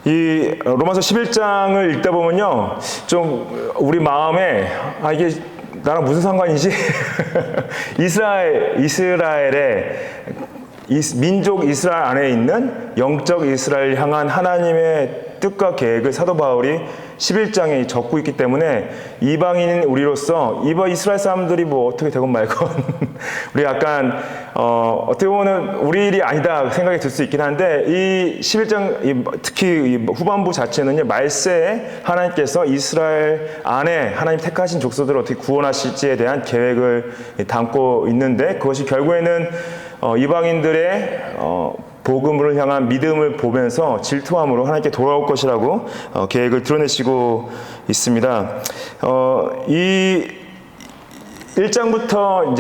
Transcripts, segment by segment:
이 로마서 11장을 읽다 보면요, 좀 우리 마음에 이게 나랑 무슨 상관이지? 이스라엘의 민족 이스라엘 안에 있는 영적 이스라엘 향한 하나님의 뜻과 계획을 사도 바울이 11장에 적고 있기 때문에 이방인인 우리로서 이스라엘 사람들이 뭐 어떻게 되건 말건 우리 약간 어떻게 보면 우리 일이 아니다 생각이 들 수 있긴 한데, 이 11장 특히 이 후반부 자체는요, 말세에 하나님께서 이스라엘 안에 하나님 택하신 족속들을 어떻게 구원하실지에 대한 계획을 담고 있는데, 그것이 결국에는 이방인들의 복음을 향한 믿음을 보면서 질투함으로 하나님께 돌아올 것이라고 계획을 드러내시고 있습니다. 이 1장부터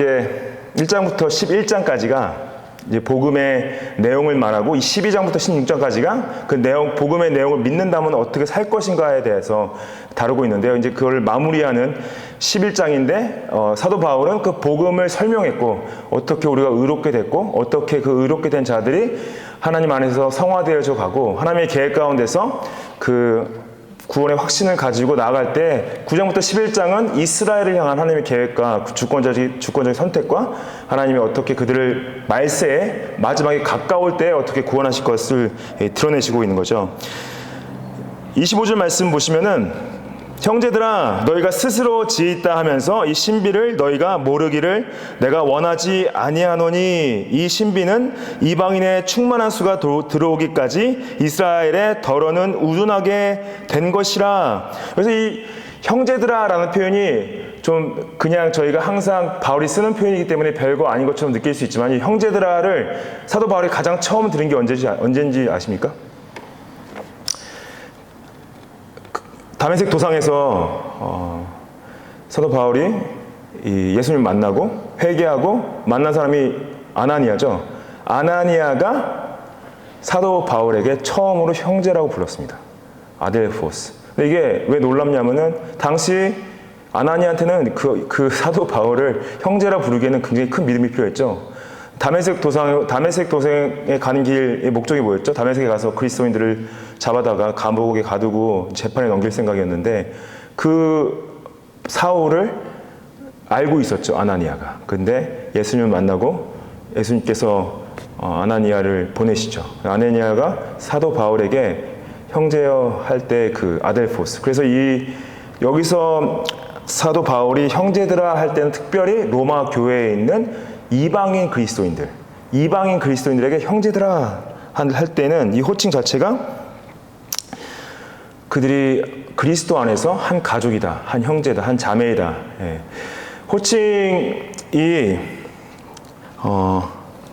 11장까지가 이제 복음의 내용을 말하고, 이 12장부터 16장까지가 그 내용, 복음의 내용을 믿는다면 어떻게 살 것인가에 대해서 다루고 있는데요. 이제 그걸 마무리하는 11장인데, 사도 바울은 그 복음을 설명했고, 어떻게 우리가 의롭게 됐고, 어떻게 그 의롭게 된 자들이 하나님 안에서 성화되어져 가고, 하나님의 계획 가운데서 그 구원의 확신을 가지고 나아갈 때, 9장부터 11장은 이스라엘을 향한 하나님의 계획과 주권적인 선택과 하나님이 어떻게 그들을 말세에 마지막에 가까울 때 어떻게 구원하실 것을 드러내시고 있는 거죠. 25절 말씀 보시면은, 형제들아 너희가 스스로 지있다 하면서 이 신비를 너희가 모르기를 내가 원하지 아니하노니, 이 신비는 이방인의 충만한 수가 들어오기까지 이스라엘의 덜어는 우둔하게 된 것이라. 그래서 이 형제들아 라는 표현이 좀 그냥 저희가 항상 바울이 쓰는 표현이기 때문에 별거 아닌 것처럼 느낄 수 있지만, 이 형제들아를 사도 바울이 가장 처음 들은 게 언제인지 아십니까? 다메섹 도상에서 사도 바울이 예수님 만나고 회개하고 만난 사람이 아나니아죠. 아나니아가 사도 바울에게 처음으로 형제라고 불렀습니다. 아델포스. 근데 이게 왜 놀랍냐면은, 당시 아나니아한테는 그 사도 바울을 형제라 부르기에는 굉장히 큰 믿음이 필요했죠. 다메섹 도상에 가는 길의 목적이 뭐였죠? 다메섹에 가서 그리스도인들을 잡아다가 감옥에 가두고 재판에 넘길 생각이었는데, 그 사울을 알고 있었죠, 아나니아가. 근데 예수님을 만나고 예수님께서 아나니아를 보내시죠. 아나니아가 사도 바울에게 형제여 할 때 그 아델포스. 그래서 여기서 사도 바울이 형제들아 할 때는 특별히 로마 교회에 있는 이방인 그리스도인들에게 형제들아 할 때는 이 호칭 자체가 그들이 그리스도 안에서 한 가족이다, 한 형제다, 한 자매이다. 예. 호칭이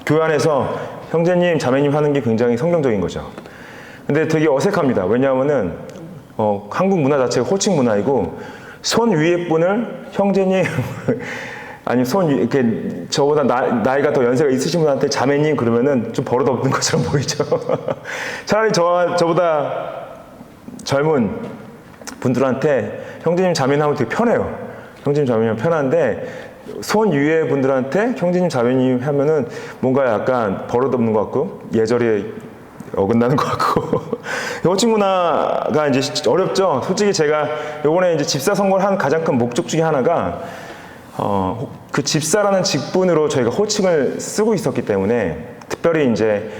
교회 안에서 형제님, 자매님 하는 게 굉장히 성경적인 거죠. 근데 되게 어색합니다. 왜냐하면은 한국 문화 자체가 호칭 문화이고, 손 위에 분을 형제님 아니 이렇게 저보다 나이가 더 연세가 있으신 분한테 자매님 그러면은 좀 버릇없는 것처럼 보이죠. 차라리 저보다 젊은 분들한테 형제님 자매님 하면 되게 편해요. 형제님 자매님 편한데, 손 위에 분들한테 형제님 자매님 하면은 뭔가 약간 버릇없는 것 같고 예절에 어긋나는 것 같고 호칭 문화가 이제 어렵죠. 솔직히 제가 요번에 이제 집사 선거를 한 가장 큰 목적 중에 하나가 그 집사라는 직분으로 저희가 호칭을 쓰고 있었기 때문에, 특별히 이제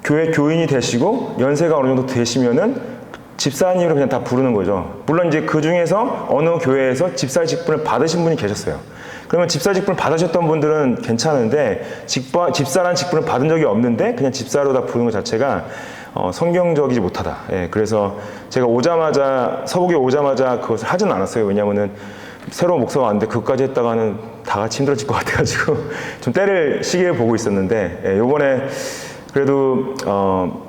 교회 교인이 되시고 연세가 어느 정도 되시면은 집사님으로 그냥 다 부르는 거죠. 물론 이제 그 중에서 어느 교회에서 집사 직분을 받으신 분이 계셨어요. 그러면 집사 직분을 받으셨던 분들은 괜찮은데, 집사라는 직분을 받은 적이 없는데 그냥 집사로 다 부르는 것 자체가 성경적이지 못하다. 예, 그래서 제가 서북에 오자마자 그것을 하진 않았어요. 왜냐하면은 새로운 목사가 왔는데 그것까지 했다가는 다 같이 힘들어질 것 같아가지고 좀 때를 시기를 보고 있었는데, 예, 요번에 그래도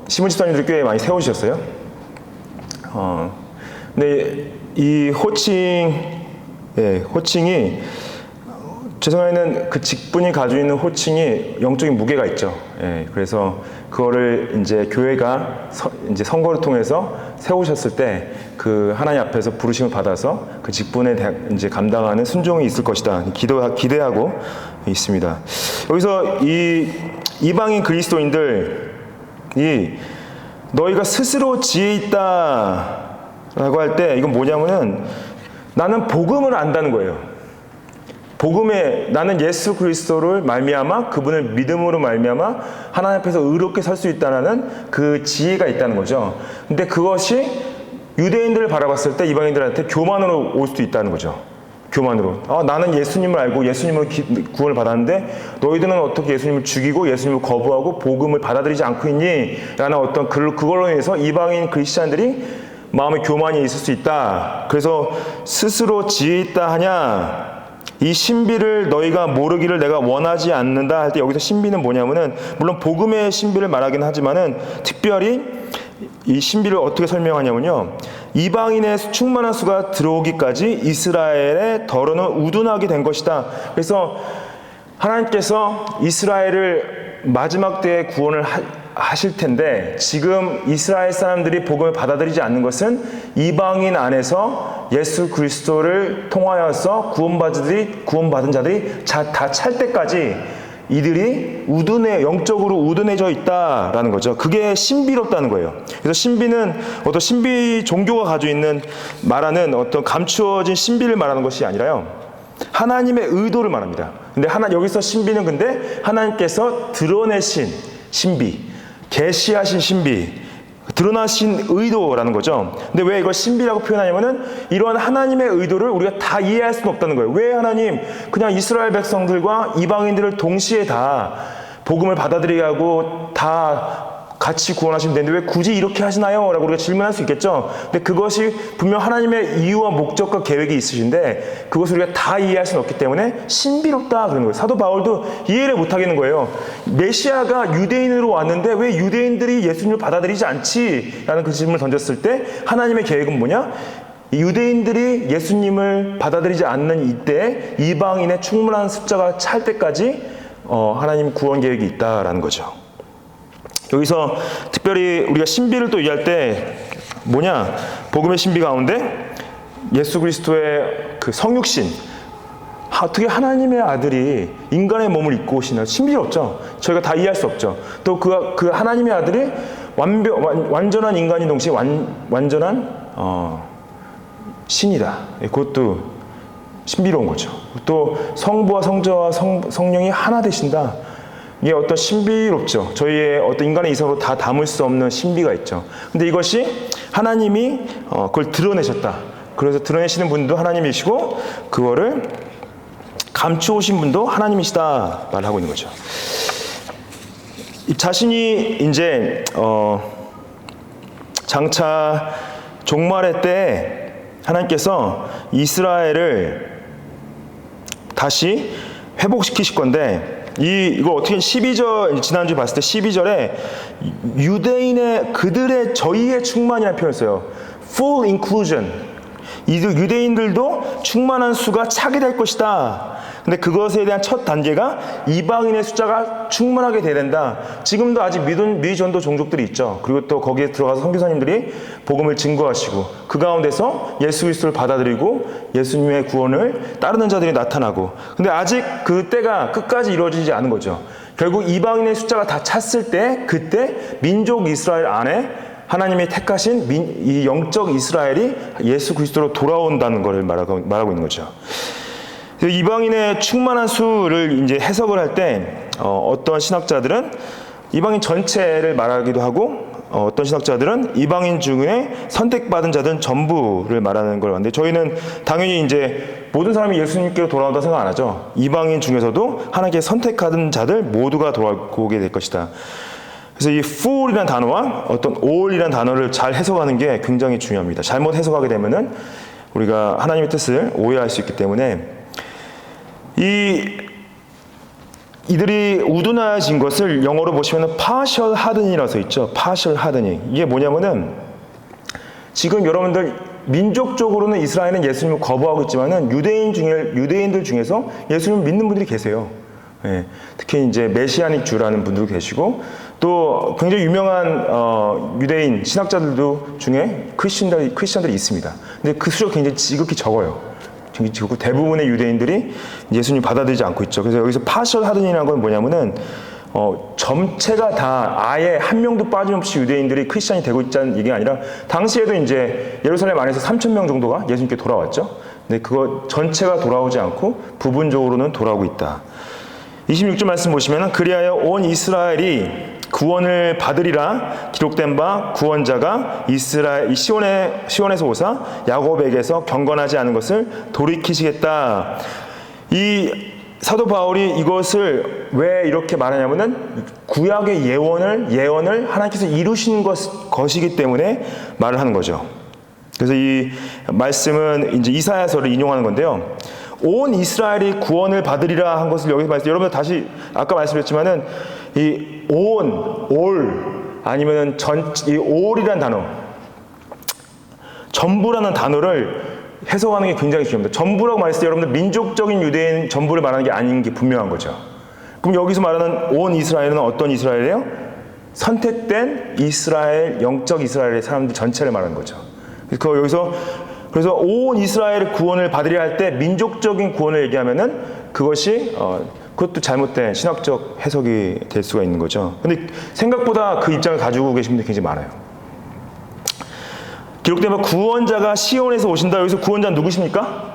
신문 집사님들이 꽤 많이 세우셨어요. 근데 이 호칭이 제 생각에는 그 직분이 가지고 있는 호칭이 영적인 무게가 있죠. 예, 그래서 그거를 이제 교회가 이제 선거를 통해서 세우셨을 때 그 하나님 앞에서 부르심을 받아서 그 직분에 이제 감당하는 순종이 있을 것이다 기대하고 있습니다. 여기서 이 이방인 그리스도인들이 너희가 스스로 지혜 있다 라고 할 때 이건 뭐냐면은 나는 복음을 안다는 거예요. 복음에 나는 예수 그리스도를 말미암아 그분을 믿음으로 말미암아 하나님 앞에서 의롭게 설 수 있다는 그 지혜가 있다는 거죠. 근데 그것이 유대인들을 바라봤을 때 이방인들한테 교만으로 올 수도 있다는 거죠. 교만으로. 나는 예수님을 알고 예수님으로 구원을 받았는데 너희들은 어떻게 예수님을 죽이고 예수님을 거부하고 복음을 받아들이지 않고 있니? 라는 어떤 그걸로 인해서 이방인 크리스찬들이 마음의 교만이 있을 수 있다. 그래서 스스로 지혜 있다 하냐? 이 신비를 너희가 모르기를 내가 원하지 않는다 할 때 여기서 신비는 뭐냐면은 물론 복음의 신비를 말하긴 하지만은 특별히 이 신비를 어떻게 설명하냐면요. 이방인의 충만한 수가 들어오기까지 이스라엘의 더러는 우둔하게 된 것이다. 그래서 하나님께서 이스라엘을 마지막 때에 구원을 하실 텐데 지금 이스라엘 사람들이 복음을 받아들이지 않는 것은 이방인 안에서 예수 그리스도를 통하여서 구원받은 자들이 다 찰 때까지 이들이 영적으로 우둔해져 있다라는 거죠. 그게 신비롭다는 거예요. 그래서 신비는 어떤 신비 종교가 가지고 있는 말하는 어떤 감추어진 신비를 말하는 것이 아니라요. 하나님의 의도를 말합니다. 근데 여기서 신비는 근데 하나님께서 드러내신 신비, 계시하신 신비, 드러나신 의도라는 거죠. 근데 왜 이걸 신비라고 표현하냐면은 이러한 하나님의 의도를 우리가 다 이해할 수는 없다는 거예요. 왜 하나님 그냥 이스라엘 백성들과 이방인들을 동시에 다 복음을 받아들이게 하고 다 같이 구원하시면 되는데 왜 굳이 이렇게 하시나요? 라고 우리가 질문할 수 있겠죠. 근데 그것이 분명 하나님의 이유와 목적과 계획이 있으신데 그것을 우리가 다 이해할 수는 없기 때문에 신비롭다 그러는 거예요. 사도 바울도 이해를 못 하겠는 거예요. 메시아가 유대인으로 왔는데 왜 유대인들이 예수님을 받아들이지 않지? 라는 그 질문을 던졌을 때 하나님의 계획은 뭐냐? 유대인들이 예수님을 받아들이지 않는 이때 이방인의 충분한 숫자가 찰 때까지 하나님 구원 계획이 있다라는 거죠. 여기서 특별히 우리가 신비를 또 이해할 때 뭐냐? 복음의 신비 가운데 예수 그리스도의 그 성육신, 어떻게 하나님의 아들이 인간의 몸을 입고 오시나 신비롭죠. 저희가 다 이해할 수 없죠. 또 그 하나님의 아들이 완전한 인간인 동시에 완전한 신이다. 그것도 신비로운 거죠. 또 성부와 성자와 성령이 하나 되신다. 이게 어떤 신비롭죠. 저희의 어떤 인간의 이성으로 다 담을 수 없는 신비가 있죠. 근데 이것이 하나님이 그걸 드러내셨다. 그래서 드러내시는 분도 하나님이시고 그거를 감추오신 분도 하나님이시다 말하고 있는 거죠. 자신이 이제 장차 종말의 때 하나님께서 이스라엘을 다시 회복시키실 건데 이거 어떻게 12절 지난주에 봤을 때 12절에 유대인의 저희의 충만이라는 표현을 써요. Full inclusion. 유대인들도 충만한 수가 차게 될 것이다. 근데 그것에 대한 첫 단계가 이방인의 숫자가 충만하게 돼야 된다. 지금도 아직 미전도 종족들이 있죠. 그리고 또 거기에 들어가서 선교사님들이 복음을 증거하시고 그 가운데서 예수 그리스도를 받아들이고 예수님의 구원을 따르는 자들이 나타나고 근데 아직 그 때가 끝까지 이루어지지 않은 거죠. 결국 이방인의 숫자가 다 찼을 때 그때 민족 이스라엘 안에 하나님이 택하신 이 영적 이스라엘이 예수 그리스도로 돌아온다는 것을 말하고 있는 거죠. 이방인의 충만한 수를 이제 해석을 할 때 어떤 신학자들은 이방인 전체를 말하기도 하고 어떤 신학자들은 이방인 중에 선택받은 자들은 전부를 말하는 걸 하는데 저희는 당연히 이제 모든 사람이 예수님께로 돌아온다 생각 안 하죠. 이방인 중에서도 하나님께 선택받은 자들 모두가 돌아오게 될 것이다. 그래서 이 full이라는 단어와 어떤 all이라는 단어를 잘 해석하는 게 굉장히 중요합니다. 잘못 해석하게 되면은 우리가 하나님의 뜻을 오해할 수 있기 때문에 이들이 우둔해진 것을 영어로 보시면 partial hardening이라고 써 있죠. partial hardening. 이게 뭐냐면은 지금 여러분들 민족적으로는 이스라엘은 예수님을 거부하고 있지만은 유대인들 중에서 예수님을 믿는 분들이 계세요. 예, 특히 이제 메시아닉 주라는 분들도 계시고 또 굉장히 유명한 유대인 신학자들도 중에 크리스천들이 있습니다. 근데 그 수가 굉장히 지극히 적어요. 대부분의 유대인들이 예수님 받아들이지 않고 있죠. 그래서 여기서 파셜 하든이라는 건 뭐냐면은 전체가 다 아예 한 명도 빠짐없이 유대인들이 크리스천이 되고 있다는 얘기가 아니라 당시에도 이제 예루살렘 안에서 3,000명 정도가 예수님께 돌아왔죠. 근데 그거 전체가 돌아오지 않고 부분적으로는 돌아오고 있다. 26절 말씀 보시면은 그리하여 온 이스라엘이 구원을 받으리라 기록된 바 구원자가 이스라엘 시온에서 오사 야곱에게서 경건하지 않은 것을 돌이키시겠다. 이 사도 바울이 이것을 왜 이렇게 말하냐면은 구약의 예언을 하나님께서 이루신 것이기 때문에 말을 하는 거죠. 그래서 이 말씀은 이제 이사야서를 인용하는 건데요. 온 이스라엘이 구원을 받으리라 한 것을 여기서 말씀, 여러분들 다시 아까 말씀드렸지만은 이 올 아니면은 이 올이란 단어, 전부라는 단어를 해석하는 게 굉장히 중요합니다. 전부라고 말했을 때 여러분들 민족적인 유대인 전부를 말하는 게 아닌 게 분명한 거죠. 그럼 여기서 말하는 온 이스라엘은 어떤 이스라엘이에요? 선택된 이스라엘, 영적 이스라엘의 사람들 전체를 말하는 거죠. 그래서 온 이스라엘의 구원을 받으려 할 때 민족적인 구원을 얘기하면은 그것도 잘못된 신학적 해석이 될 수가 있는 거죠. 근데 생각보다 그 입장을 가지고 계신 분들이 굉장히 많아요. 기록되면 구원자가 시온에서 오신다. 여기서 구원자는 누구십니까?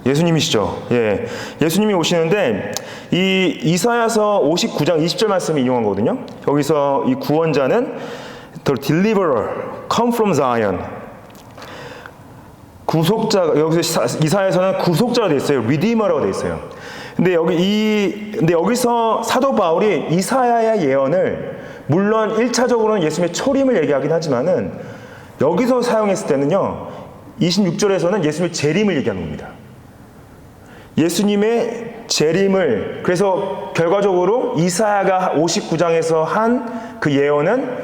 예수님이시죠. 예. 예수님이 오시는데 이 이사야서 59장 20절 말씀이 인용한 거거든요. 여기서 이 구원자는 The deliverer come from Zion. 구속자, 여기서 이사야서는 구속자가 되어 있어요. 리디머라고 되어 있어요. 근데 여기서 사도 바울이 이사야의 예언을 물론 1차적으로는 예수님의 초림을 얘기하긴 하지만은 여기서 사용했을 때는요. 26절에서는 예수님의 재림을 얘기하는 겁니다. 예수님의 재림을, 그래서 결과적으로 이사야가 59장에서 한 그 예언은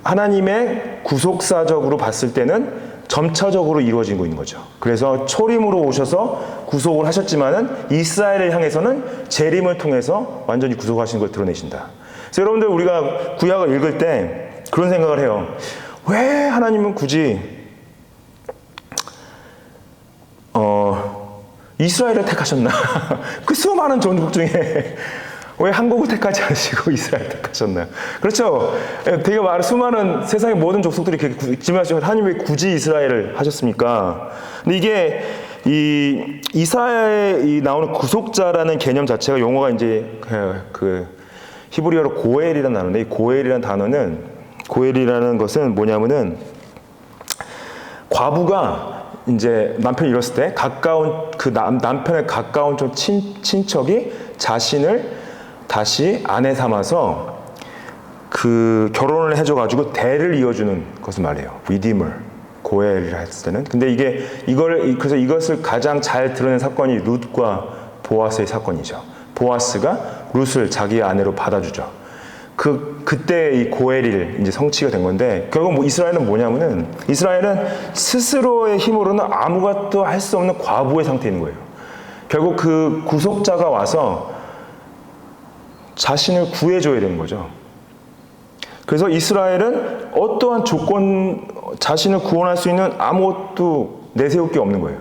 하나님의 구속사적으로 봤을 때는 점차적으로 이루어지고 있는 거죠. 그래서 초림으로 오셔서 구속을 하셨지만은 이스라엘을 향해서는 재림을 통해서 완전히 구속하시는 걸 드러내신다. 그래서 여러분들 우리가 구약을 읽을 때 그런 생각을 해요. 왜 하나님은 굳이 이스라엘을 택하셨나? 그 수많은 전국 중에 왜 한국을 택하지 않으시고 이스라엘을 택하셨나요? 그렇죠. 되게 수많은 세상의 모든 족속들이 그렇게 질문하시면 하나님이 굳이 이스라엘을 하셨습니까? 근데 이게 이 이사야에 나오는 구속자라는 개념 자체가 용어가 이제 그 히브리어로 고엘이라는 단어인데, 이 고엘이라는 것은 뭐냐면은 과부가 이제 남편이 잃었을 때 가까운 남편의 가까운 좀 친척이 자신을 다시 아내 삼아서 그 결혼을 해줘가지고 대를 이어주는 것을 말해요. 리디머, 고엘이라 했을 때는. 근데 그래서 이것을 가장 잘 드러낸 사건이 룻과 보아스의 사건이죠. 보아스가 룻을 자기 아내로 받아주죠. 그때 이 고엘이 이제 성취가 된 건데, 결국 이스라엘은 뭐냐면은, 이스라엘은 스스로의 힘으로는 아무것도 할 수 없는 과부의 상태에 있는 거예요. 결국 그 구속자가 와서 자신을 구해줘야 되는 거죠. 그래서 이스라엘은 어떠한 자신을 구원할 수 있는 아무것도 내세울 게 없는 거예요.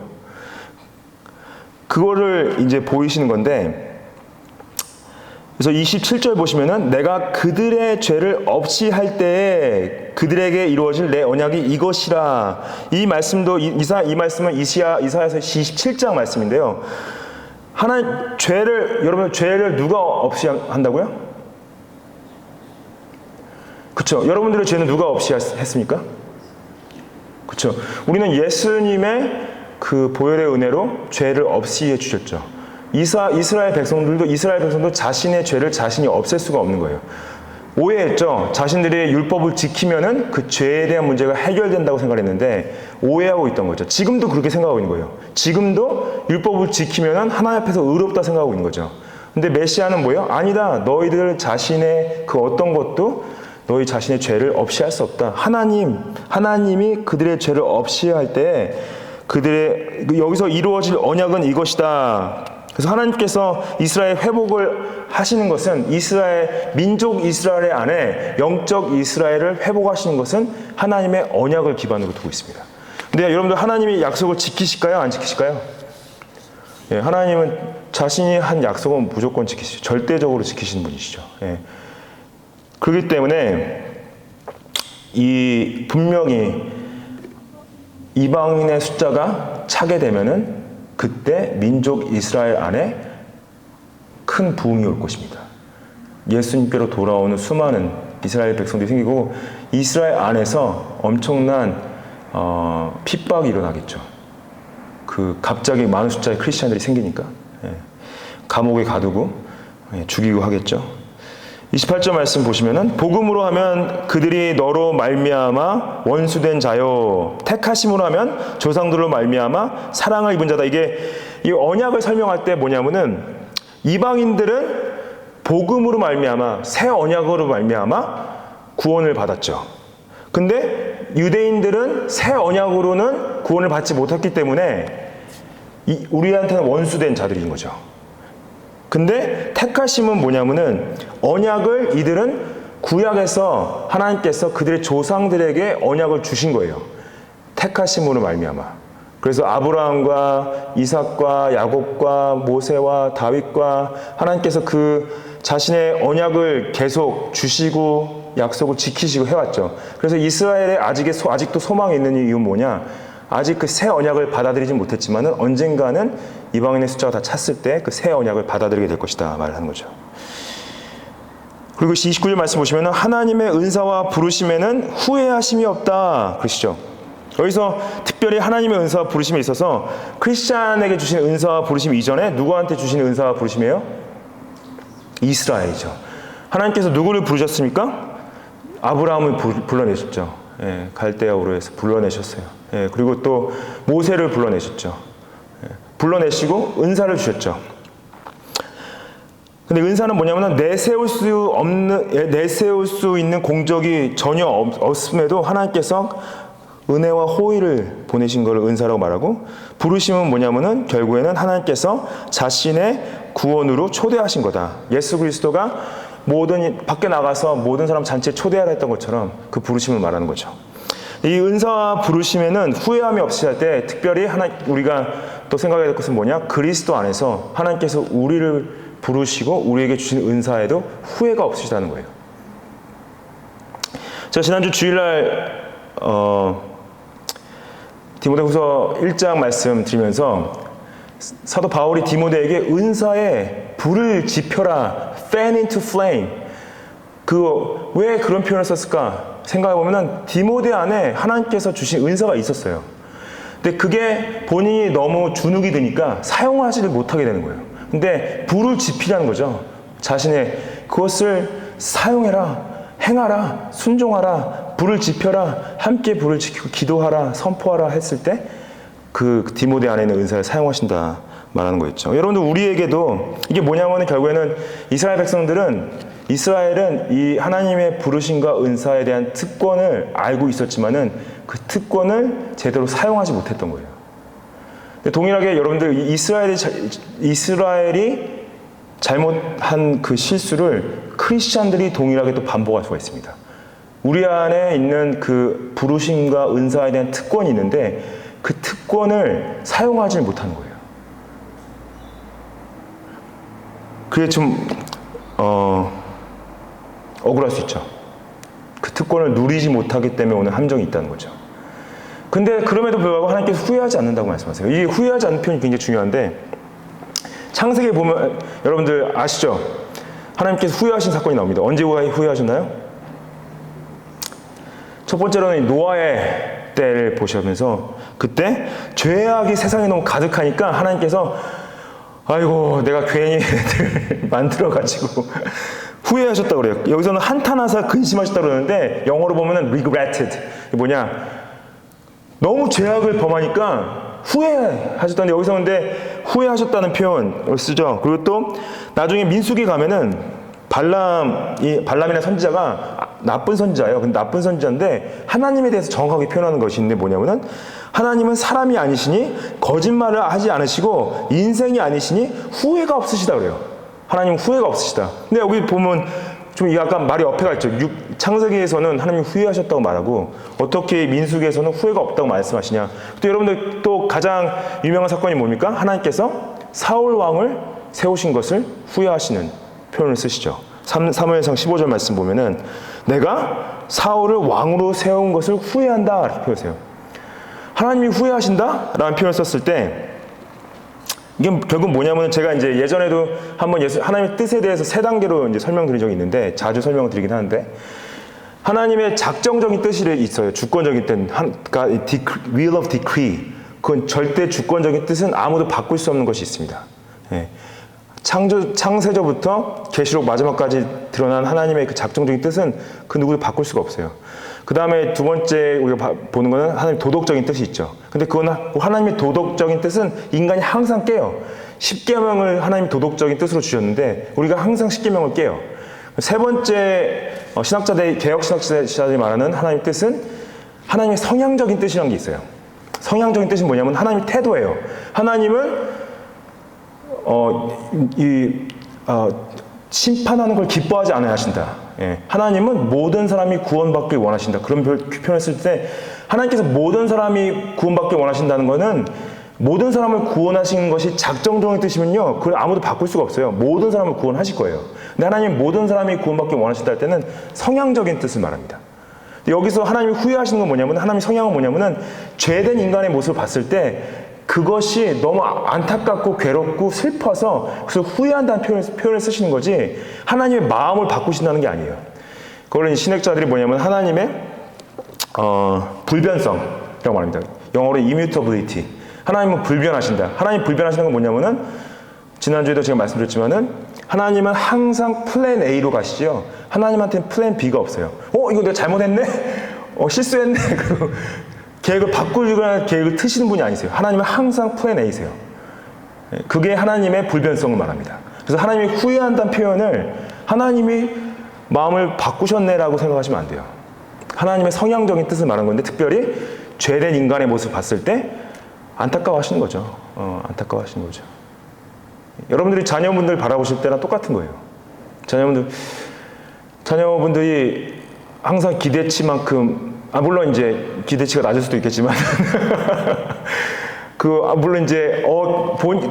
그거를 이제 보이시는 건데, 그래서 27절 보시면은 내가 그들의 죄를 없이 할 때에 그들에게 이루어질 내 언약이 이것이라. 이 말씀도 이 말씀은 이사야서 27장 말씀인데요. 여러분 죄를 누가 없이 한다고요? 그렇죠. 여러분들의 죄는 누가 없이 했습니까? 그렇죠. 우리는 예수님의 그 보혈의 은혜로 죄를 없이 해주셨죠. 이스라엘 백성도 자신의 죄를 자신이 없앨 수가 없는 거예요. 오해했죠. 자신들이 율법을 지키면은 그 죄에 대한 문제가 해결된다고 생각했는데 오해하고 있던 거죠. 지금도 그렇게 생각하고 있는 거예요. 지금도 율법을 지키면은 하나님 앞에서 의롭다 생각하고 있는 거죠. 근데 메시아는 뭐예요? 아니다. 너희들 자신의 그 어떤 것도 너희 자신의 죄를 없이 할 수 없다. 하나님이 그들의 죄를 없이 할 때 여기서 이루어질 언약은 이것이다. 그래서 하나님께서 이스라엘 회복을 하시는 것은 민족 이스라엘 안에 영적 이스라엘을 회복하시는 것은 하나님의 언약을 기반으로 두고 있습니다. 근데 여러분들 하나님이 약속을 지키실까요? 안 지키실까요? 예, 하나님은 자신이 한 약속은 무조건 지키시죠. 절대적으로 지키시는 분이시죠. 예. 그렇기 때문에 분명히 이방인의 숫자가 차게 되면은 그때 민족 이스라엘 안에 큰 부흥이 올 것입니다. 예수님께로 돌아오는 수많은 이스라엘 백성들이 생기고 이스라엘 안에서 엄청난 핍박이 일어나겠죠. 갑자기 많은 숫자의 크리스찬들이 생기니까 감옥에 가두고 죽이고 하겠죠. 28절 말씀 보시면은 복음으로 하면 그들이 너로 말미암아 원수된 자요 택하심으로 하면 조상들로 말미암아 사랑을 입은 자다. 이 언약을 설명할 때 뭐냐면은 이방인들은 복음으로 말미암아 새 언약으로 말미암아 구원을 받았죠. 근데 유대인들은 새 언약으로는 구원을 받지 못했기 때문에 우리한테는 원수된 자들인 거죠. 근데 택하심은 뭐냐면은 언약을 이들은 구약에서 하나님께서 그들의 조상들에게 언약을 주신 거예요. 택하심으로 말미암아. 그래서 아브라함과 이삭과 야곱과 모세와 다윗과 하나님께서 자신의 언약을 계속 주시고 약속을 지키시고 해왔죠. 그래서 이스라엘에 아직도 소망이 있는 이유는 뭐냐? 아직 그 새 언약을 받아들이지 못했지만은 언젠가는 이방인의 숫자가 다 찼을 때 그 새 언약을 받아들이게 될 것이다 말을 하는 거죠. 그리고 29절 말씀 보시면은 하나님의 은사와 부르심에는 후회하심이 없다 그러시죠. 여기서 특별히 하나님의 은사와 부르심에 있어서 크리스찬에게 주신 은사와 부르심 이전에 누구한테 주신 은사와 부르심이에요? 이스라엘이죠. 하나님께서 누구를 부르셨습니까? 아브라함을 불러내셨죠. 갈대아 우르에서 불러내셨어요. 그리고 또 모세를 불러내셨죠. 불러내시고 은사를 주셨죠. 근데 은사는 뭐냐면 내세울 수 있는 공적이 전혀 없음에도 하나님께서 은혜와 호의를 보내신 것을 은사라고 말하고, 부르심은 뭐냐면은 결국에는 하나님께서 자신의 구원으로 초대하신 거다. 예수 그리스도가 밖에 나가서 모든 사람 잔치에 초대하라 했던 것처럼 그 부르심을 말하는 거죠. 이 은사와 부르심에는 후회함이 없이 할 때 특별히 우리가 또 생각해야 될 것은 뭐냐? 그리스도 안에서 하나님께서 우리를 부르시고 우리에게 주신 은사에도 후회가 없으시다는 거예요. 제가 지난주 주일날 디모데후서 1장 말씀 드리면서 사도 바울이 디모데에게 은사에 불을 지펴라, fan into flame. 왜 그런 표현을 썼을까 생각해보면 디모데 안에 하나님께서 주신 은사가 있었어요. 근데 그게 본인이 너무 주눅이 드니까 사용하지를 못하게 되는 거예요. 근데 불을 지피라는 거죠. 그것을 사용해라, 행하라, 순종하라, 불을 지펴라, 함께 불을 지키고 기도하라, 선포하라 했을 때 그 디모데 안에 있는 은사를 사용하신다 말하는 거였죠. 여러분들, 우리에게도 이게 뭐냐면 결국에는 이스라엘은 이 하나님의 부르심과 은사에 대한 특권을 알고 있었지만은 그 특권을 제대로 사용하지 못했던 거예요. 근데 동일하게 여러분들, 이스라엘이 잘못한 그 실수를 크리스찬들이 동일하게 또 반복할 수가 있습니다. 우리 안에 있는 그 부르심과 은사에 대한 특권이 있는데 그 특권을 사용하지 못하는 거예요. 그게 좀 억울할 수 있죠. 그 특권을 누리지 못하기 때문에 오는 함정이 있다는 거죠. 근데 그럼에도 불구하고 하나님께서 후회하지 않는다고 말씀하세요. 이 후회하지 않는 표현이 굉장히 중요한데, 창세기에 보면 여러분들 아시죠? 하나님께서 후회하신 사건이 나옵니다. 언제 후회하셨나요? 첫 번째로는 노아의 때를 보시면서 그때 죄악이 세상에 너무 가득하니까 하나님께서 아이고 내가 괜히 애들 만들어가지고 후회하셨다고 그래요. 여기서는 한탄하사 근심하셨다고 그러는데 영어로 보면은 regretted. 이게 뭐냐? 너무 죄악을 범하니까 후회하셨다는데 여기서 근데 후회하셨다는 표현을 쓰죠. 그리고 또 나중에 민수기 가면은 발람이나 선지자가 나쁜 선지자예요. 근데 나쁜 선지자인데 하나님에 대해서 정확하게 표현하는 것이 있는데 뭐냐면은 하나님은 사람이 아니시니 거짓말을 하지 않으시고 인생이 아니시니 후회가 없으시다 그래요. 하나님은 후회가 없으시다. 근데 여기 보면 좀 약간 말이 어폐가 있죠. 창세기에서는 하나님이 후회하셨다고 말하고 어떻게 민수기에서는 후회가 없다고 말씀하시냐. 또 여러분들 또 가장 유명한 사건이 뭡니까? 하나님께서 사울 왕을 세우신 것을 후회하시는 표현을 쓰시죠. 사무엘상 15절 말씀 보면은 내가 사울을 왕으로 세운 것을 후회한다 이렇게 표현하세요. 하나님이 후회하신다? 라는 표현을 썼을 때 이게 결국 뭐냐면 제가 이제 예전에도 한번 하나님의 뜻에 대해서 세 단계로 이제 설명드린 적이 있는데 자주 설명을 드리긴 하는데 하나님의 작정적인 뜻이 있어요. 주권적인 뜻, 그러니까 will of decree. 그건 절대 주권적인 뜻은 아무도 바꿀 수 없는 것이 있습니다. 예. 창세전부터 계시록 마지막까지 드러난 하나님의 그 작정적인 뜻은 그 누구도 바꿀 수가 없어요. 그 다음에 두 번째 우리가 보는 거는 하나님의 도덕적인 뜻이 있죠. 근데 그건 하나님의 도덕적인 뜻은 인간이 항상 깨요. 십계명을 하나님 도덕적인 뜻으로 주셨는데 우리가 항상 십계명을 깨요. 세 번째 개혁 신학자들이 말하는 하나님의 뜻은 하나님의 성향적인 뜻이라는 게 있어요. 성향적인 뜻이 뭐냐면 하나님의 태도예요. 하나님은 심판하는 걸 기뻐하지 않아야 하신다. 예. 하나님은 모든 사람이 구원받길 원하신다. 그런 표현을 쓸 때 하나님께서 모든 사람이 구원받길 원하신다는 것은 모든 사람을 구원하시는 것이 작정적인 뜻이면요, 그걸 아무도 바꿀 수가 없어요. 모든 사람을 구원하실 거예요. 근데 하나님 모든 사람이 구원받길 원하신다 할 때는 성향적인 뜻을 말합니다. 여기서 하나님이 후회하시는 건 뭐냐면 하나님의 성향은 뭐냐면은 죄된 인간의 모습을 봤을 때 그것이 너무 안타깝고 괴롭고 슬퍼서 그래서 후회한다는 표현을 쓰시는 거지 하나님의 마음을 바꾸신다는 게 아니에요. 그걸 신학자들이 뭐냐면 하나님의 불변성이라고 말합니다. 영어로 immutability. 하나님은 불변하신다. 하나님 불변하시는 건 뭐냐면은 지난주에도 제가 말씀드렸지만은 하나님은 항상 플랜 A로 가시죠. 하나님한테는 플랜 B가 없어요. 이거 내가 잘못했네? 실수했네? 계획을 바꾸거나 계획을 트시는 분이 아니세요. 하나님은 항상 플랜 A세요. 그게 하나님의 불변성을 말합니다. 그래서 하나님이 후회한다는 표현을 하나님이 마음을 바꾸셨네라고 생각하시면 안 돼요. 하나님의 성향적인 뜻을 말하는 건데 특별히 죄된 인간의 모습을 봤을 때 안타까워하시는 거죠. 안타까워하시는 거죠. 여러분들이 자녀분들 바라보실 때랑 똑같은 거예요. 자녀분들이 항상 기대치만큼 물론 이제 기대치가 낮을 수도 있겠지만 물론 이제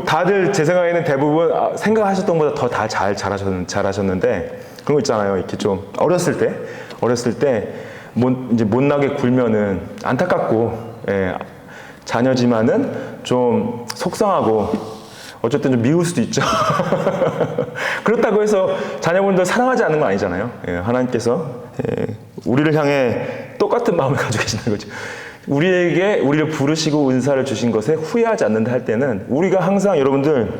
다들 제 생각에는 대부분 생각하셨던 것보다 더 다 잘하셨는데 그런 거 있잖아요. 이렇게 좀 어렸을 때 이제 못나게 굴면은 안타깝고 자녀지만은 좀 속상하고 어쨌든 좀 미울 수도 있죠. 그렇다고 해서 자녀분들 사랑하지 않는 건 아니잖아요. 하나님께서 우리를 향해 똑같은 마음을 가지고 계시는 거죠. 우리를 부르시고 은사를 주신 것에 후회하지 않는다 할 때는 우리가 항상 여러분들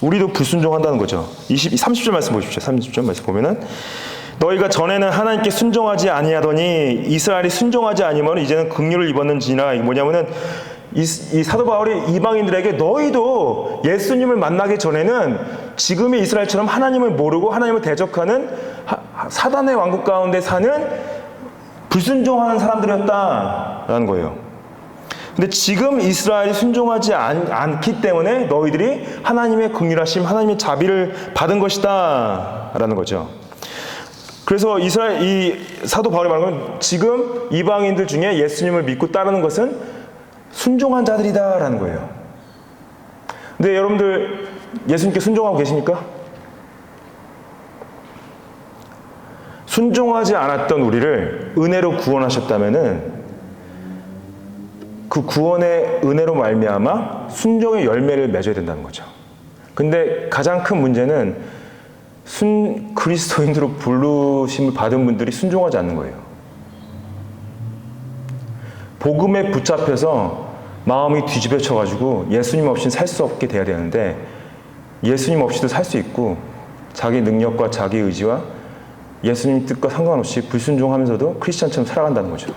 우리도 불순종한다는 거죠. 30절 말씀 보십시오. 30절 말씀 보면은 너희가 전에는 하나님께 순종하지 아니하더니 이스라엘이 순종하지 아니면 이제는 긍휼을 입었는지나 뭐냐면은 이 사도 바울이 이방인들에게 너희도 예수님을 만나기 전에는 지금의 이스라엘처럼 하나님을 모르고 하나님을 대적하는 사단의 왕국 가운데 사는 불순종하는 사람들이었다라는 거예요. 근데 지금 이스라엘이 순종하지 않기 때문에 너희들이 하나님의 긍휼하심, 하나님의 자비를 받은 것이다 라는 거죠. 그래서 이 사도 바울이 말하는 건 지금 이방인들 중에 예수님을 믿고 따르는 것은 순종한 자들이다 라는 거예요. 근데 여러분들 예수님께 순종하고 계십니까? 순종하지 않았던 우리를 은혜로 구원하셨다면은 그 구원의 은혜로 말미암아 순종의 열매를 맺어야 된다는 거죠. 근데 가장 큰 문제는 그리스도인으로 부르심을 받은 분들이 순종하지 않는 거예요. 복음에 붙잡혀서 마음이 뒤집어져가지고 예수님 없이는 살 수 없게 돼야 되는데 예수님 없이도 살 수 있고 자기 능력과 자기 의지와 예수님 뜻과 상관없이 불순종하면서도 크리스찬처럼 살아간다는 거죠.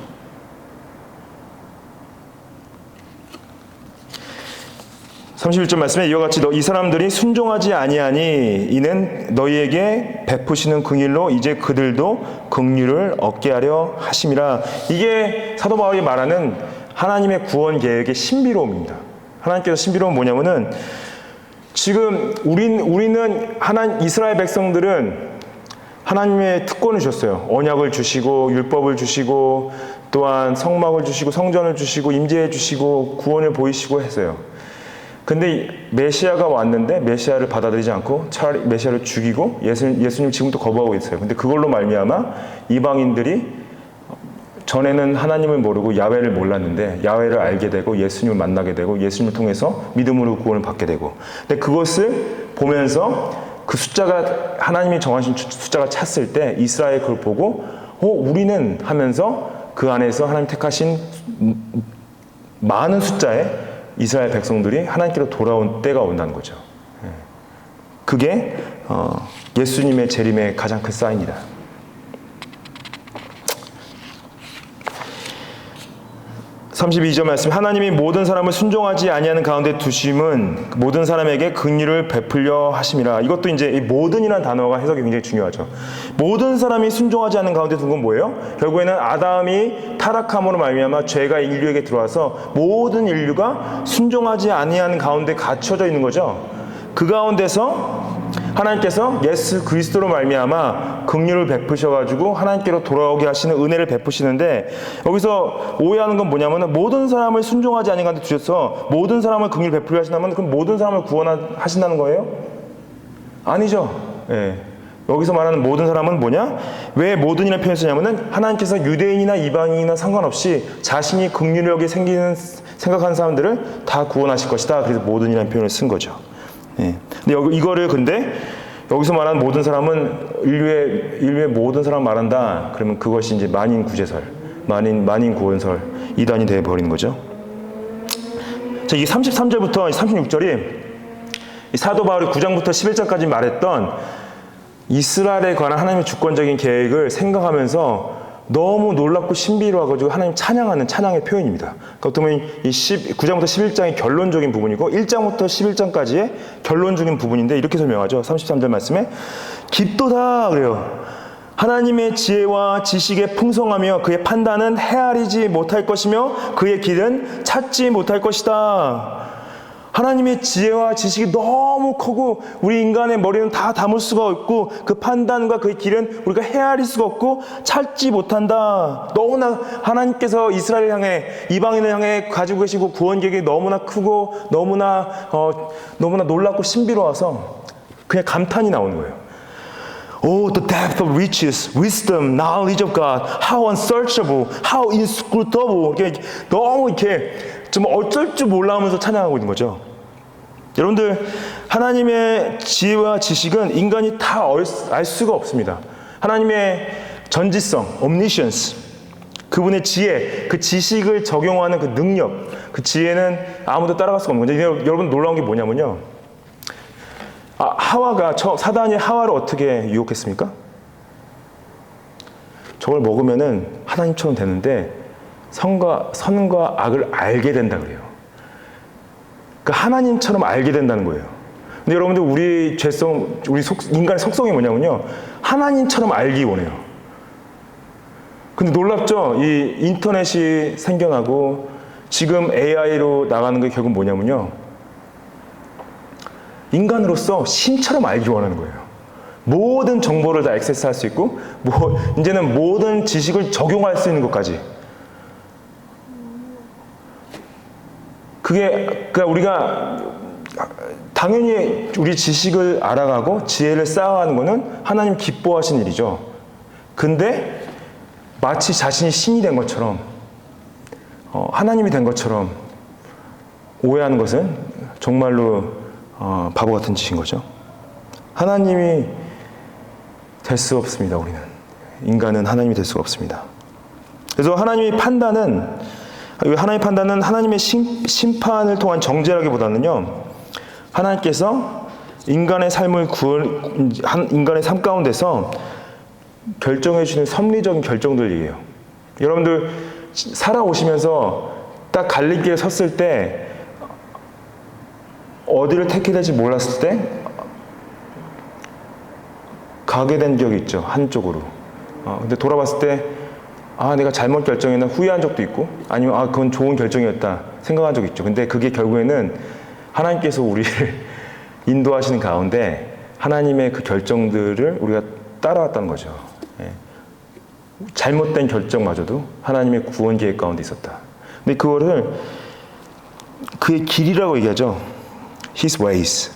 (31절) 말씀에 이와 같이 이 사람들이 순종하지 아니하니 이는 너희에게 베푸시는 긍휼로 이제 그들도 긍휼을 얻게 하려 하심이라. 이게 사도 바울이 말하는 하나님의 구원 계획의 신비로움입니다. 하나님께서 신비로움은 뭐냐면은 지금 우리는 이스라엘 백성들은 하나님의 특권을 주셨어요. 언약을 주시고 율법을 주시고 또한 성막을 주시고 성전을 주시고 임재해 주시고 구원을 보이시고 했어요. 근데 메시아가 왔는데 메시아를 받아들이지 않고 차라리 메시아를 죽이고 예수님 지금도 거부하고 있어요. 근데 그걸로 말미암아 이방인들이 전에는 하나님을 모르고 야훼를 몰랐는데 야훼를 알게 되고 예수님을 만나게 되고 예수님을 통해서 믿음으로 구원을 받게 되고, 근데 그것을 보면서 그 숫자가 하나님이 정하신 숫자가 찼을 때 이스라엘 그걸 보고 우리는 하면서 그 안에서 하나님 택하신 많은 숫자의 이스라엘 백성들이 하나님께로 돌아온 때가 온다는 거죠. 그게 예수님의 재림의 가장 큰 사인이다. 32절 말씀, 하나님이 모든 사람을 순종하지 아니하는 가운데 두심은 모든 사람에게 긍휼을 베풀려 하심이라. 이것도 이제 이 모든이라는 단어가 해석이 굉장히 중요하죠. 모든 사람이 순종하지 않는 가운데 둔 건 뭐예요? 결국에는 아담이 타락함으로 말미암아 죄가 인류에게 들어와서 모든 인류가 순종하지 아니하는 가운데 갇혀져 있는 거죠. 그 가운데서 하나님께서 예수 그리스도로 말미암아 긍휼을 베푸셔가지고 하나님께로 돌아오게 하시는 은혜를 베푸시는데, 여기서 오해하는 건 뭐냐면은 모든 사람을 순종하지 아니한 가운데 두셔서 모든 사람을 긍휼을 베풀려 하신다면 그럼 모든 사람을 구원하신다는 거예요? 아니죠. 예. 여기서 말하는 모든 사람은 뭐냐? 왜 모든이라는 표현을 쓰냐면은 하나님께서 유대인이나 이방인이나 상관없이 자신이 긍휼력이 생각하는 사람들을 다 구원하실 것이다. 그래서 모든이라는 표현을 쓴 거죠. 예. 근데 이거를 근데 여기서 말하는 모든 사람은 인류의 모든 사람 말한다. 그러면 그것이 이제 만인 구제설, 만인 구원설 이단이 되어 버리는 거죠. 자, 이게 33절부터 36절이 사도 바울이 9장부터 11장까지 말했던 이스라엘에 관한 하나님의 주권적인 계획을 생각하면서 너무 놀랍고 신비로워가지고 하나님 찬양하는 찬양의 표현입니다. 어떻게 보면 이 9장부터 11장이 결론적인 부분이고 1장부터 11장까지의 결론적인 부분인데 이렇게 설명하죠. 33절 말씀에 깊도다 그래요. 하나님의 지혜와 지식에 풍성하며 그의 판단은 헤아리지 못할 것이며 그의 길은 찾지 못할 것이다. 하나님의 지혜와 지식이 너무 크고 우리 인간의 머리는 다 담을 수가 없고 그 판단과 그 길은 우리가 헤아릴 수가 없고 찾지 못한다. 너무나 하나님께서 이스라엘을 향해 이방인을 향해 가지고 계시고 구원 계획이 너무나 크고 너무나 놀랍고 신비로워서 그냥 감탄이 나오는 거예요. Oh, the depth of riches, wisdom, knowledge of God, how unsearchable, how inscrutable. 너무 이렇게 좀 어쩔 줄 몰라 하면서 찬양하고 있는 거죠. 여러분들, 하나님의 지혜와 지식은 인간이 다 알 수가 없습니다. 하나님의 전지성, omniscience, 그분의 지혜, 그 지식을 적용하는 그 능력, 그 지혜는 아무도 따라갈 수가 없는 거죠. 여러분 놀라운 게 뭐냐면요. 사단이 하와를 어떻게 유혹했습니까? 저걸 먹으면은 하나님처럼 되는데 선과 악을 알게 된다 그래요. 그러니까 하나님처럼 알게 된다는 거예요. 근데 여러분들 우리 인간의 속성이 뭐냐면요. 하나님처럼 알기 원해요. 근데 놀랍죠? 이 인터넷이 생겨나고 지금 AI로 나가는 게 결국 뭐냐면요. 인간으로서 신처럼 알기 원하는 거예요. 모든 정보를 다 액세스할 수 있고 이제는 모든 지식을 적용할 수 있는 것까지. 그러니까 우리가 당연히 우리 지식을 알아가고 지혜를 쌓아가는 것은 하나님 기뻐하신 일이죠. 근데 마치 자신이 신이 된 것처럼 하나님이 된 것처럼 오해하는 것은 정말로 바보 같은 짓인 거죠. 하나님이 될 수 없습니다. 우리는 인간은 하나님이 될 수가 없습니다. 그래서 하나님의 판단은 하나님의 심판을 통한 정죄라기보다는요, 하나님께서 인간의 삶 가운데서 결정해 주시는 섭리적인 결정들 얘기해요. 여러분들 살아오시면서 딱 갈림길에 섰을 때 어디를 택해야 될지 몰랐을 때 가게 된 기억이 있죠. 한쪽으로. 근데 돌아봤을 때 내가 잘못 결정했나 후회한 적도 있고 아니면 그건 좋은 결정이었다 생각한 적이 있죠. 근데 그게 결국에는 하나님께서 우리를 인도하시는 가운데 하나님의 그 결정들을 우리가 따라왔다는 거죠. 잘못된 결정마저도 하나님의 구원 계획 가운데 있었다. 근데 그거를 그의 길이라고 얘기하죠. His ways.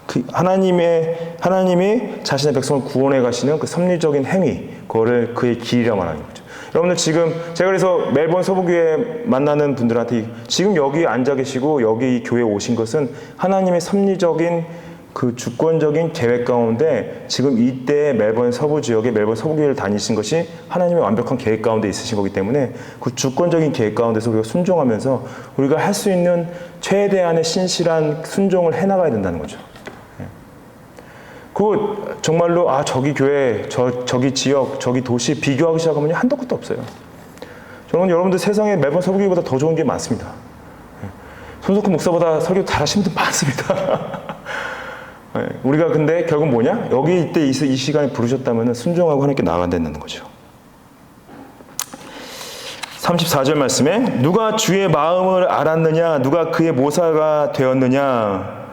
그 하나님이 자신의 백성을 구원해 가시는 그 섭리적인 행위, 그거를 그의 길이라 말하는 거죠. 여러분들 지금 제가 그래서 멜번 서부교회 만나는 분들한테 지금 여기 앉아 계시고 여기 이 교회에 오신 것은 하나님의 섭리적인 그 주권적인 계획 가운데 지금 이때 멜번 서부 지역에 멜번 서부교회를 다니신 것이 하나님의 완벽한 계획 가운데 있으신 거기 때문에 그 주권적인 계획 가운데서 우리가 순종하면서 우리가 할 수 있는 최대한의 신실한 순종을 해나가야 된다는 거죠. 그 정말로 저기 교회, 저기 지역, 저기 도시 비교하기 시작하면 한도 끝도 없어요. 저는 여러분들 세상에 멜번 서부교회보다 더 좋은 게 많습니다. 손석훈 목사보다 설교 잘하시는 분들 많습니다. 우리가 근데 결국 뭐냐? 여기 이때 이 시간에 부르셨다면 순종하고 하나님께 나아가야 된다는 거죠. 34절 말씀에 누가 주의 마음을 알았느냐? 누가 그의 모사가 되었느냐?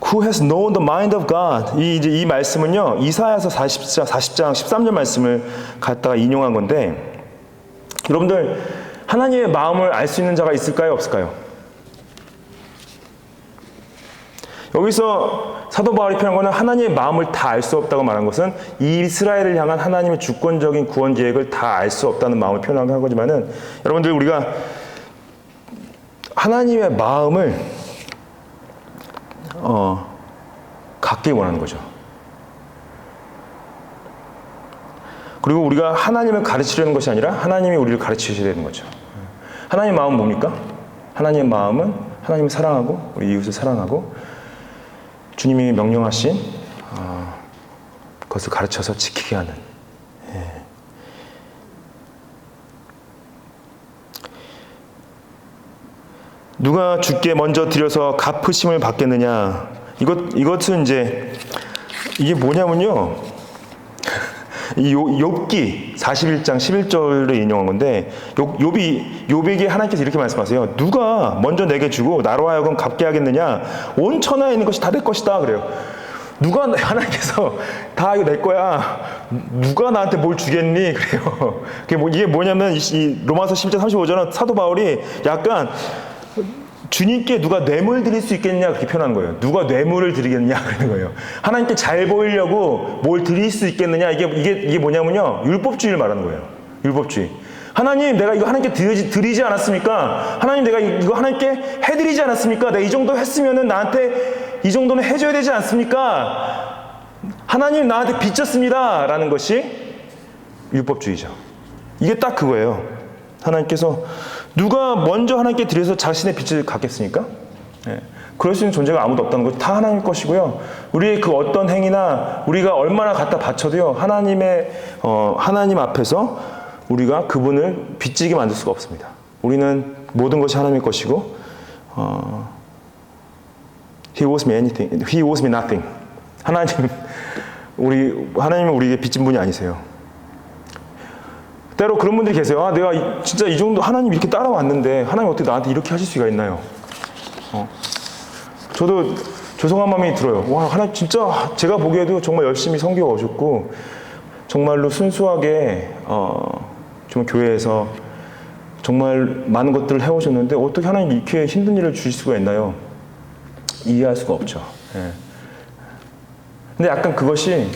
Who has known the mind of God? 이 말씀은요, 이사야서 40장 13절 말씀을 갖다가 인용한 건데, 여러분들, 하나님의 마음을 알 수 있는 자가 있을까요? 없을까요? 여기서 사도 바울이 표현한 것은 하나님의 마음을 다 알 수 없다고 말한 것은 이스라엘을 향한 하나님의 주권적인 구원 계획을 다 알 수 없다는 마음을 표현한 거지만은, 여러분들, 우리가 하나님의 마음을 갖기 원하는 거죠. 그리고 우리가 하나님을 가르치려는 것이 아니라 하나님이 우리를 가르치셔야 되는 거죠. 하나님의 마음은 뭡니까? 하나님의 마음은 하나님을 사랑하고 우리 이웃을 사랑하고 주님이 명령하신 그것을 가르쳐서 지키게 하는. 누가 주께 먼저 드려서 갚으심을 받겠느냐? 이것은 이제 이게 뭐냐면요. 이 욥기 41장 11절을 인용한 건데 욥에게 하나님께서 이렇게 말씀하세요. 누가 먼저 내게 주고 나로 하여금 갚게 하겠느냐? 온 천하에 있는 것이 다 내 것이다 그래요. 누가 하나님께서 다 이거 내 거야. 누가 나한테 뭘 주겠니? 그래요. 이게 뭐냐면 이 로마서 11장 35절은 사도 바울이 약간 주님께 누가 뇌물 드릴 수 있겠냐 그렇게 표현하는 거예요. 누가 뇌물을 드리겠냐 그러는 거예요. 하나님께 잘 보이려고 뭘 드릴 수 있겠느냐 이게 뭐냐면요, 율법주의를 말하는 거예요. 율법주의. 하나님, 내가 이거 하나님께 드리지 않았습니까? 하나님, 내가 이거 하나님께 해드리지 않았습니까? 내가 이 정도 했으면은 나한테 이 정도는 해줘야 되지 않습니까? 하나님, 나한테 빚졌습니다 라는 것이 율법주의죠. 이게 딱 그거예요. 하나님께서 누가 먼저 하나님께 드려서 자신의 빚을 갚겠습니까? 그럴 수 있는 존재가 아무도 없다는 것, 다 하나님 것이고요. 우리의 그 어떤 행위나 우리가 얼마나 갖다 바쳐도요, 하나님 앞에서 우리가 그분을 빚지게 만들 수가 없습니다. 우리는 모든 것이 하나님의 것이고, He owes me anything. He owes me nothing. 하나님은 우리에게 빚진 분이 아니세요. 때로 그런 분들이 계세요. 내가 진짜 이 정도 하나님 이렇게 따라왔는데 하나님 어떻게 나한테 이렇게 하실 수가 있나요? 저도 죄송한 마음이 들어요. 와, 하나님 진짜 제가 보기에도 정말 열심히 섬겨 오셨고 정말로 순수하게 정말 교회에서 정말 많은 것들을 해오셨는데 어떻게 하나님 이렇게 힘든 일을 주실 수가 있나요? 이해할 수가 없죠. 근데 약간 그것이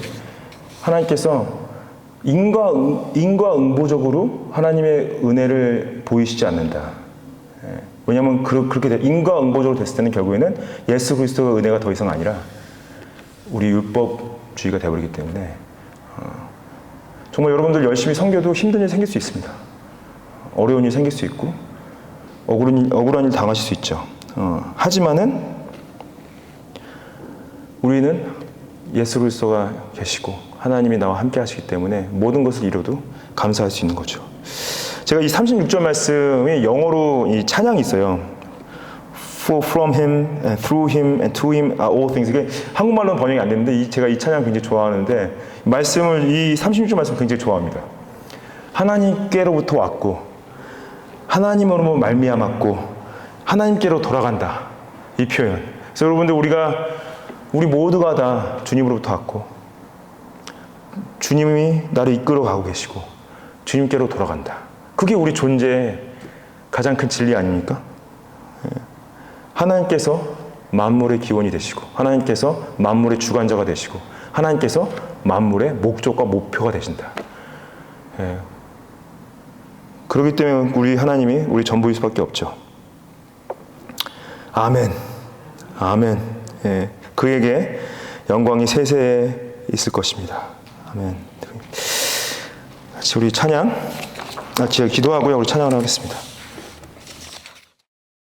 하나님께서 인과응보적으로 하나님의 은혜를 보이시지 않는다. 왜냐하면 그렇게 인과응보적으로 됐을 때는 결국에는 예수 그리스도의 은혜가 더 이상 아니라 우리 율법주의가 되어버리기 때문에 정말 여러분들 열심히 섬겨도 힘든 일 생길 수 있습니다. 어려운 일 생길 수 있고 억울한 일 당하실 수 있죠. 하지만은 우리는 예수 그리스도가 계시고 하나님이 나와 함께 하시기 때문에 모든 것을 이뤄도 감사할 수 있는 거죠. 제가 이 36절 말씀이 영어로 이 찬양이 있어요. For from him and through him and to him are all things. 이게 한국말로는 번역이 안 되는데 제가 이 찬양 굉장히 좋아하는데 말씀을 이 36절 말씀 굉장히 좋아합니다. 하나님께로부터 왔고 하나님으로 말미암았고 하나님께로 돌아간다. 이 표현. 그래서 여러분들 우리 모두가 다 주님으로부터 왔고 주님이 나를 이끌어 가고 계시고 주님께로 돌아간다. 그게 우리 존재의 가장 큰 진리 아닙니까? 하나님께서 만물의 기원이 되시고 하나님께서 만물의 주관자가 되시고 하나님께서 만물의 목적과 목표가 되신다. 예. 그렇기 때문에 우리 하나님이 우리 전부일 수밖에 없죠. 아멘. 아멘. 예. 그에게 영광이 세세에 있을 것입니다. 아멘. 같이 우리 찬양, 같이 기도하고요. 우리 찬양을 하겠습니다.